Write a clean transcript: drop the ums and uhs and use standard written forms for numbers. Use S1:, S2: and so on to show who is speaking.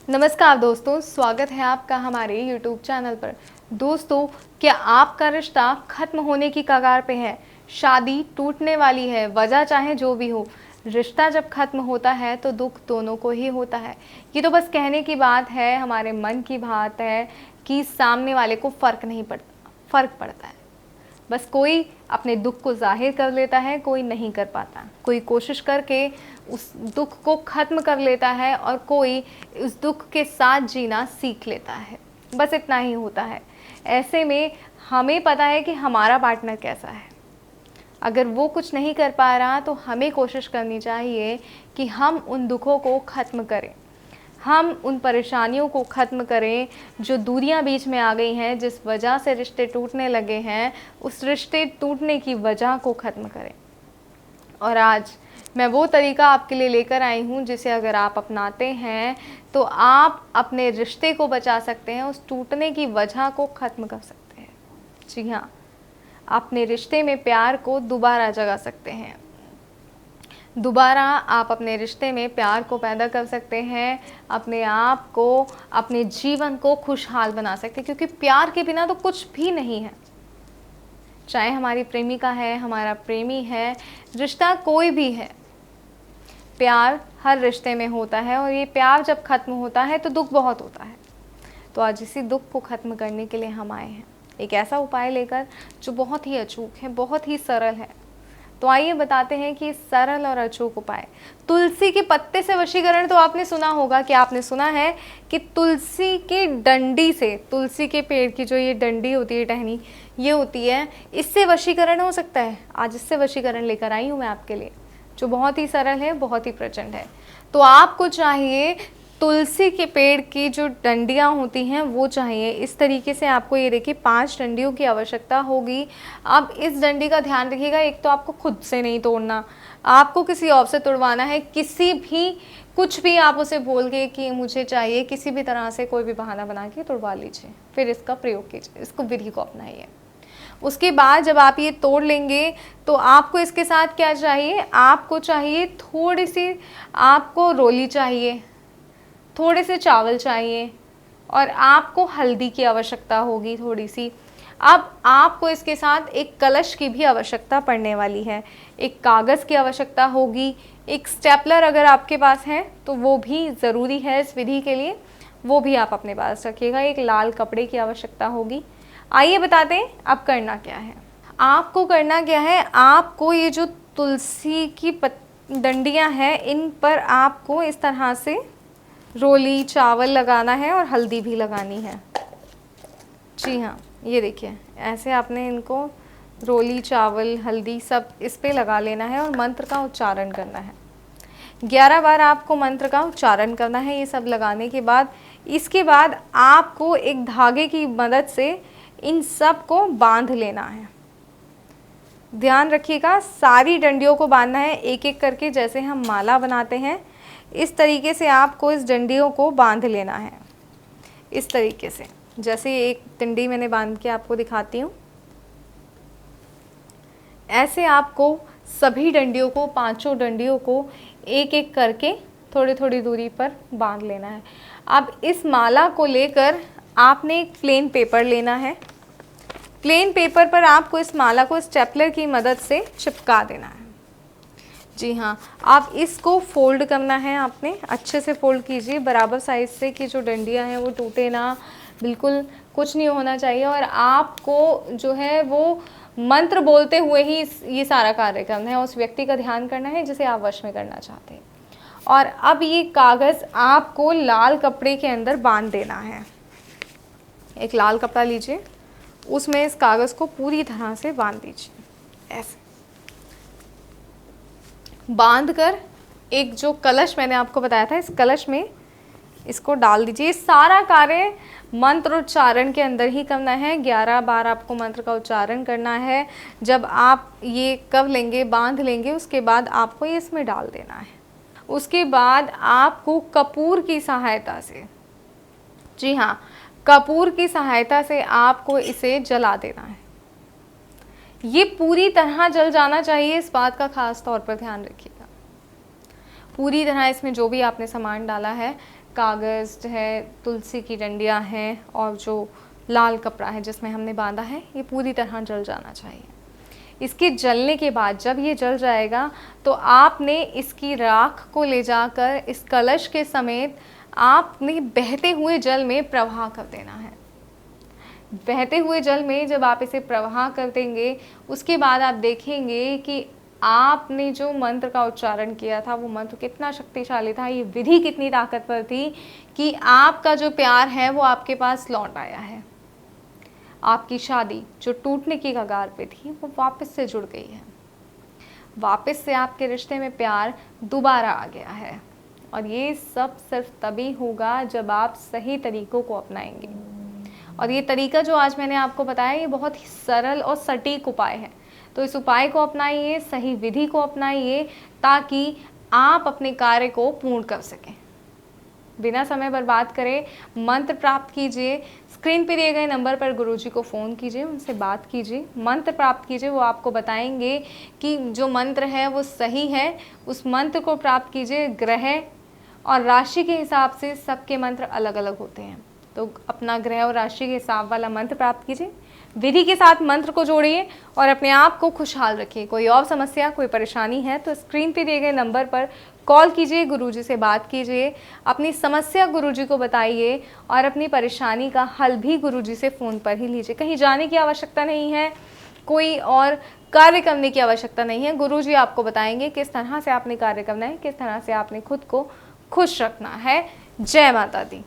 S1: नमस्कार दोस्तों, स्वागत है आपका हमारे YouTube चैनल पर। दोस्तों, क्या आपका रिश्ता खत्म होने की कगार पे है? शादी टूटने वाली है, वजह चाहे जो भी हो, रिश्ता जब खत्म होता है तो दुख दोनों को ही होता है। ये तो बस कहने की बात है, हमारे मन की बात है कि सामने वाले को फ़र्क पड़ता है। बस कोई अपने दुख को जाहिर कर लेता है, कोई नहीं कर पाता। कोई कोशिश करके उस दुख को ख़त्म कर लेता है और कोई उस दुख के साथ जीना सीख लेता है। बस इतना ही होता है। ऐसे में हमें पता है कि हमारा पार्टनर कैसा है। अगर वो कुछ नहीं कर पा रहा तो हमें कोशिश करनी चाहिए कि हम उन दुखों को ख़त्म करें, हम उन परेशानियों को ख़त्म करें जो दूरियां बीच में आ गई हैं, जिस वजह से रिश्ते टूटने लगे हैं, उस रिश्ते टूटने की वजह को ख़त्म करें। और आज मैं वो तरीका आपके लिए लेकर आई हूँ जिसे अगर आप अपनाते हैं तो आप अपने रिश्ते को बचा सकते हैं, उस टूटने की वजह को ख़त्म कर सकते हैं। जी हाँ, अपने रिश्ते में प्यार को दोबारा जगा सकते हैं। दोबारा आप अपने रिश्ते में प्यार को पैदा कर सकते हैं, अपने आप को, अपने जीवन को खुशहाल बना सकते हैं, क्योंकि प्यार के बिना तो कुछ भी नहीं है। चाहे हमारी प्रेमिका है, हमारा प्रेमी है, रिश्ता कोई भी है, प्यार हर रिश्ते में होता है और ये प्यार जब ख़त्म होता है तो दुख बहुत होता है। तो आज इसी दुख को ख़त्म करने के लिए हम आए हैं, एक ऐसा उपाय लेकर जो बहुत ही अचूक है, बहुत ही सरल है। तो आइए बताते हैं कि सरल और अचूक उपाय। तुलसी के पत्ते से वशीकरण तो आपने सुना होगा कि आपने सुना है कि तुलसी के डंडी से, तुलसी के पेड़ की जो ये डंडी होती है, टहनी ये होती है, इससे वशीकरण हो सकता है। आज इससे वशीकरण लेकर आई हूँ मैं आपके लिए, जो बहुत ही सरल है, बहुत ही प्रचंड है। तो आपको चाहिए तुलसी के पेड़ की जो डंडियाँ होती हैं वो चाहिए। इस तरीके से आपको ये देखिए 5 डंडियों की आवश्यकता होगी। अब इस डंडी का ध्यान रखिएगा, एक तो आपको खुद से नहीं तोड़ना, आपको किसी और से तुड़वाना है। किसी भी कुछ भी आप उसे बोल के कि मुझे चाहिए, किसी भी तरह से कोई भी बहाना बना के तुड़वा लीजिए, फिर इसका प्रयोग कीजिए, इसको विधि को अपनाइए। उसके बाद जब आप ये तोड़ लेंगे तो आपको इसके साथ क्या चाहिए, आपको चाहिए थोड़ी सी, आपको रोली चाहिए, थोड़े से चावल चाहिए और आपको हल्दी की आवश्यकता होगी थोड़ी सी। अब आपको इसके साथ एक कलश की भी आवश्यकता पड़ने वाली है, एक कागज़ की आवश्यकता होगी, एक स्टेपलर अगर आपके पास है तो वो भी ज़रूरी है इस विधि के लिए, वो भी आप अपने पास रखिएगा। एक लाल कपड़े की आवश्यकता होगी। आइए बताते हैं अब करना क्या है। आपको करना क्या है, आपको ये जो तुलसी की डंडियाँ हैं इन पर आपको इस तरह से रोली चावल लगाना है और हल्दी भी लगानी है। जी हाँ, ये देखिए ऐसे आपने इनको रोली चावल हल्दी सब इस पे लगा लेना है और मंत्र का उच्चारण करना है। 11 बार आपको मंत्र का उच्चारण करना है। ये सब लगाने के बाद, इसके बाद आपको एक धागे की मदद से इन सब को बांध लेना है। ध्यान रखिएगा, सारी डंडियों को बांधना है एक एक करके, जैसे हम माला बनाते हैं इस तरीके से आपको इस डंडियों को बांध लेना है। इस तरीके से, जैसे एक डंडी मैंने बांध के आपको दिखाती हूँ, ऐसे आपको सभी डंडियों को, 5 डंडियों को एक एक करके थोड़ी थोड़ी दूरी पर बांध लेना है। अब इस माला को लेकर आपने एक प्लेन पेपर लेना है। प्लेन पेपर पर आपको इस माला को स्टेपलर की मदद से चिपका देना है। जी हाँ, आप इसको फोल्ड करना है, आपने अच्छे से फोल्ड कीजिए बराबर साइज से कि जो डंडियाँ हैं वो टूटे ना, बिल्कुल कुछ नहीं होना चाहिए। और आपको जो है वो मंत्र बोलते हुए ही ये सारा कार्य करना है, उस व्यक्ति का ध्यान करना है जिसे आप वश में करना चाहते हैं। और अब ये कागज़ आपको लाल कपड़े के अंदर बांध देना है। एक लाल कपड़ा लीजिए, उसमें इस कागज़ को पूरी तरह से बांध दीजिए। ऐसे बांध कर एक जो कलश मैंने आपको बताया था, इस कलश में इसको डाल दीजिए। सारा कार्य मंत्र उच्चारण के अंदर ही करना है। 11 बार आपको मंत्र का उच्चारण करना है। जब आप ये कर लेंगे, बांध लेंगे, उसके बाद आपको ये इसमें डाल देना है। उसके बाद आपको कपूर की सहायता से, जी हाँ, कपूर की सहायता से आपको इसे जला देना है। ये पूरी तरह जल जाना चाहिए, इस बात का खास तौर पर ध्यान रखिएगा। पूरी तरह इसमें जो भी आपने सामान डाला है कागज़ है, तुलसी की डंडियाँ हैं और जो लाल कपड़ा है जिसमें हमने बांधा है, ये पूरी तरह जल जाना चाहिए। इसके जलने के बाद जब ये जल जाएगा तो आपने इसकी राख को ले जाकर इस कलश के समेत आपने बहते हुए जल में प्रवाह कर देना है। बहते हुए जल में जब आप इसे प्रवाह कर देंगे, उसके बाद आप देखेंगे कि आपने जो मंत्र का उच्चारण किया था वो मंत्र कितना शक्तिशाली था, ये विधि कितनी ताकतवर थी कि आपका जो प्यार है वो आपके पास लौट आया है। आपकी शादी जो टूटने की कगार पे थी वो वापस से जुड़ गई है। वापस से आपके रिश्ते में प्यार दोबारा आ गया है। और ये सब सिर्फ तभी होगा जब आप सही तरीकों को अपनाएंगे। और ये तरीका जो आज मैंने आपको बताया, ये बहुत ही सरल और सटीक उपाय है। तो इस उपाय को अपनाइए, सही विधि को अपनाइए, ताकि आप अपने कार्य को पूर्ण कर सकें। बिना समय बर्बाद करे मंत्र प्राप्त कीजिए। स्क्रीन पर दिए गए नंबर पर गुरुजी को फ़ोन कीजिए, उनसे बात कीजिए, मंत्र प्राप्त कीजिए। वो आपको बताएंगे कि जो मंत्र है वो सही है। उस मंत्र को प्राप्त कीजिए। ग्रह और राशि के हिसाब से सबके मंत्र अलग अलग होते हैं, तो अपना ग्रह और राशि के हिसाब वाला मंत्र प्राप्त कीजिए। विधि के साथ मंत्र को जोड़िए और अपने आप को खुशहाल रखिए। कोई और समस्या, कोई परेशानी है तो स्क्रीन पे दिए गए नंबर पर कॉल कीजिए, गुरुजी से बात कीजिए, अपनी समस्या गुरुजी को बताइए और अपनी परेशानी का हल भी गुरुजी से फ़ोन पर ही लीजिए। कहीं जाने की आवश्यकता नहीं है, कोई और कार्य करने की आवश्यकता नहीं है। गुरुजी आपको बताएंगे किस तरह से आपने कार्य करना है, किस तरह से आपने खुद को खुश रखना है। जय माता दी।